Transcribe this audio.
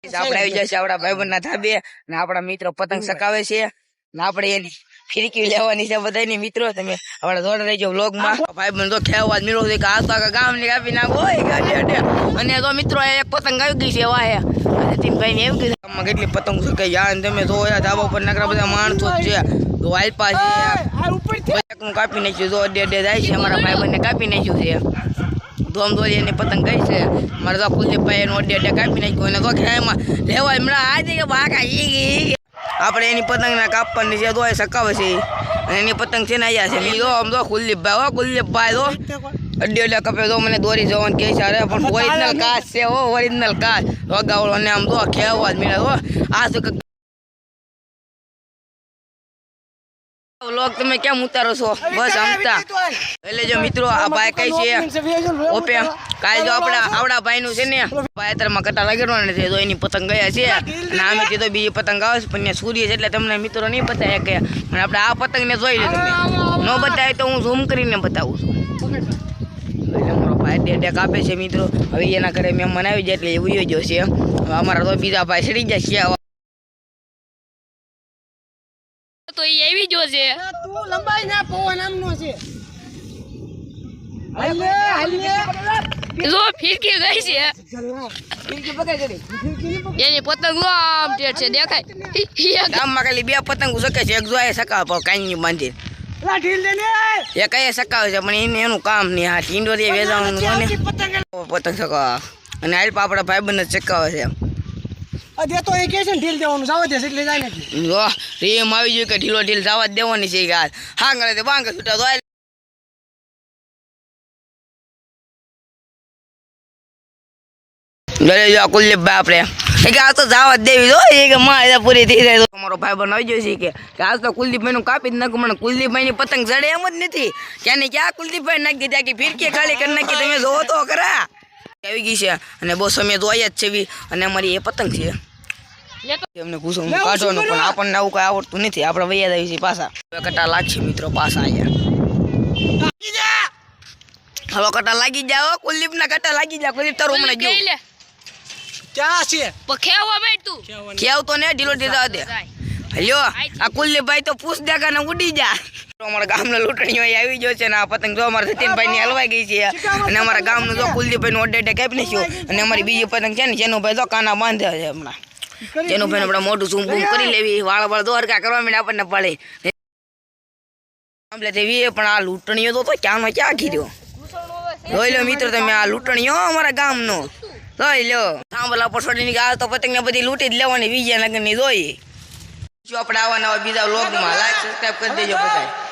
આપડે આવી જશે આપડા ભાઈબંધ ના ધાબે ને આપડા મિત્રો પતંગ ચકાવે છે ને આપડે એની ફિરકી લેવાની છે બધાની મિત્રો તમે આપડે જોડે રહેજો વ્લોગ માં ભાઈબંધ તો ખેવા મેળો છે કે આ ગામ ની કાપી નાખો અને તો મિત્રો એક પતંગ આવી ગઈ છે વાહે નીતિનભાઈ ને એમ કીધું ગામમાં કેટલી પતંગ છે કે યાર તમે જો ધાબા ઉપર નકરા બધા માણસો છે તો વાલપા છે કાપી નાખ્યું જો ડે જાય છે અમારા ભાઈબંધ ને કાપી નાખ્યું છે ધોમ ધોરી એની પતંગ ગઈ છે મારે તો કુલદીપભાઈ એનો અડે કાપી નાખ્યું અને તો ખેમાં લેવાય હમણાં આજે કે બાકા આપણે એની પતંગ ના કાપવાની છે તો સકાવે છે અને એની પતંગ છે ને અહીંયા છે બીજો આમ તો કુલદીપભાઈ તો અડે કપે તો મને દોરી જવાનું કહે છે અરે પણ ઓરિજિનલ કાચ છે ઓરિજિનલ કાચ વગાવડો ને આમ તો ખેવા જ મળે આ શું વ્લોગ તમે કેમ ઉતારો છો બસ આમતા એટલે જો મિત્રો આ ભાઈ કઈ છે ઓપે કાલ જો આવડા ભાઈ નું છે ને ભાઈ માં કટા લાગેલો નથી તો એની પતંગ ગયા છે અને આમે તો બીજી પતંગ આવે છે પણ સૂર્ય છે એટલે તમને મિત્રો નહીં બતાવે કે પણ આપણે આ પતંગ ને જોઈ લો તમે ન બતાવે તો હું ઝૂમ કરીને બતાવું છું એટલે મારો ભાઈ ડે કાપે છે મિત્રો હવે એના ઘરે મહેમાન આવી જાય એટલે એવું જ છે અમારા તો બીજા ભાઈ સડી જાય છે તો એ એવી જો છે તું લંબાઈ ના પવન આમનો છે હાલે હાલે જો ફિરકી ગઈ છે ફિરકી પકડ કરી એની પતંગ આમ ટેટ છે દેખાય ગામમાં ખાલી બે પતંગ શકે છે એક જો એ સકાવે પણ કાઈ નહીં બાંધી લા ઢીલ દે ને એ કઈ સકાવે છે પણ એનું કામ નહીં આ ટીંડોરી વેચાવાનું પતંગ સકાવે અને હાલ આપણા ભાઈબંધ જ ચકાવે છે અદે તો એ કે છે ઢીલ દેવાનું જાવ દે એટલે જાય નથી જો રેમ આવી ગયો કે ઢીલો ઢીલ જવા જ દેવાની છે ગાલ હા કરે તે બાંગ છૂટા તો ગલે જો કુલદીપભાઈ આપણે કે આ તો જવા જ દેવી જો એ કે માં પૂરી થઈ જાય તો અમારો ભાઈ બન આવી ગયો છે કે આજ તો કુલદીપભાઈ નું કાપી જ નાખું મને કુલદીપભાઈ ની પતંગ જડે એમ જ નથી ક્યાં ક્યાં કુલદીપભાઈ નાખી દીધા કે ફિરકી ખાલી કરી નાખી તમે જોવો તો ખરા આવી ગઈ છે અને બહુ સમય તો આયા જ છે અને અમારી એ પતંગ છે એમને પૂછો કાઢવાનું પણ આપણને આવું કઈ આવડતું નથી આપણે વૈયા આવી છીએ પાછા કટા લાગશે મિત્રો પાછા અહીંયા હલો કટા લાગી જાઓ કુલદીપ ના કટા લાગી જા કુલદીપ તારું હમણાં જો ક્યાં છે પખેવા બેઠ તું કેવ તો ને ઢીલો દીધા દે હલ્યો આ કુલદીપભાઈ તો પૂછ દે કે ઉડી જા અમારા ગામનો લૂંટણીઓ આવી ગયો છે ને આ પતંગ જો અમારા સતીનભાઈ ની હલવાઈ ગઈ છે અને અમારા ગામનું જો કુલદીપભાઈ નું અડે કાપી નાખ્યો અને અમારી બીજી પતંગ છે ને જેનું ભાઈ તો કાના બાંધે છે હમણાં જેનું ભાઈ આપણે મોટું ઝૂમ બૂમ કરી લેવી વાળ દોરકા કરવા માંડે આપણને પડે પણ આ લૂંટણીઓ તો ક્યાંનો ક્યાં ગીર્યો જોઈ લો મિત્રો તમે આ લૂંટણીઓ અમારા ગામનો જોઈ લો થાંભલા પછોડીની ગાળ તો પતંગ ને બધી લૂંટી જ લેવાની વિજયનગર ની જોઈ જો આપણે આવા નવા બીજા વ્લોગમાં લાઈક સબસ્ક્રાઇબ કરી દેજો બધા.